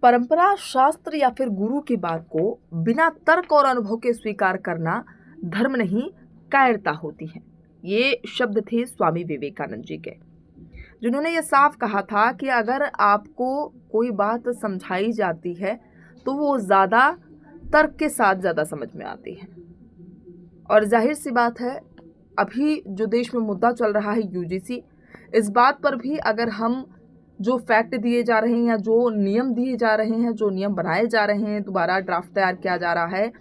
परंपरा, शास्त्र या फिर गुरु की बात को बिना तर्क और अनुभव के स्वीकार करना धर्म नहीं, कायरता होती है। ये शब्द थे स्वामी विवेकानंद जी के, जिन्होंने ये साफ कहा था कि अगर आपको कोई बात समझाई जाती है तो वो ज़्यादा तर्क के साथ ज़्यादा समझ में आती है। और जाहिर सी बात है, अभी जो देश में मुद्दा चल रहा है यूजीसी, इस बात पर भी अगर हम जो फैक्ट दिए जा रहे हैं या जो नियम दिए जा रहे हैं, जो नियम बनाए जा रहे हैं, दोबारा ड्राफ्ट तैयार किया जा रहा है,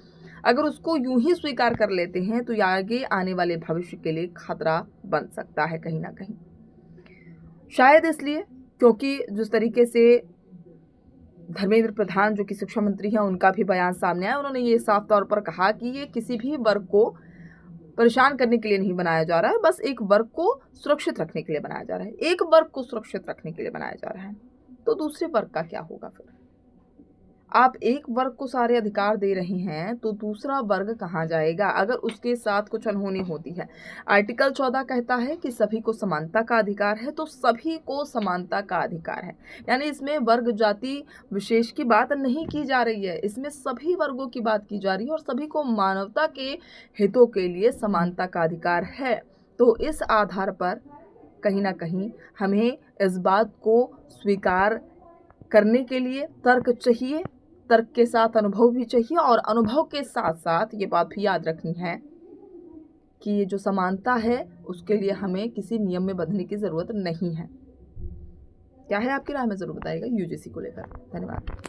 अगर उसको यूं ही स्वीकार कर लेते हैं तो ये आगे आने वाले भविष्य के लिए खतरा बन सकता है कहीं ना कहीं। शायद इसलिए क्योंकि जिस तरीके से धर्मेंद्र प्रधान जो कि शिक्षा मंत्री हैं, उनका भी बयान सामने आया। उन्होंने ये साफ तौर पर कहा कि ये किसी भी वर्ग को परेशान करने के लिए नहीं बनाया जा रहा है, बस एक वर्ग को सुरक्षित रखने के लिए बनाया जा रहा है। एक वर्ग को सुरक्षित रखने के लिए बनाया जा रहा है, तो दूसरे वर्ग का क्या होगा फिर? आप एक वर्ग को सारे अधिकार दे रहे हैं तो दूसरा वर्ग कहाँ जाएगा अगर उसके साथ कुछ अनहोनी होती है? आर्टिकल 14 कहता है कि सभी को समानता का अधिकार है, तो सभी को समानता का अधिकार है। यानी इसमें वर्ग जाति विशेष की बात नहीं की जा रही है, इसमें सभी वर्गों की बात की जा रही है और सभी को मानवता के हितों के लिए समानता का अधिकार है। तो इस आधार पर कहीं ना कहीं हमें इस बात को स्वीकार करने के लिए तर्क चाहिए, तर्क के साथ अनुभव भी चाहिए, और अनुभव के साथ साथ ये बात भी याद रखनी है कि ये जो समानता है उसके लिए हमें किसी नियम में बंधने की ज़रूरत नहीं है। क्या है आपकी राय में ज़रूर बताइएगा यूजीसी को लेकर। धन्यवाद।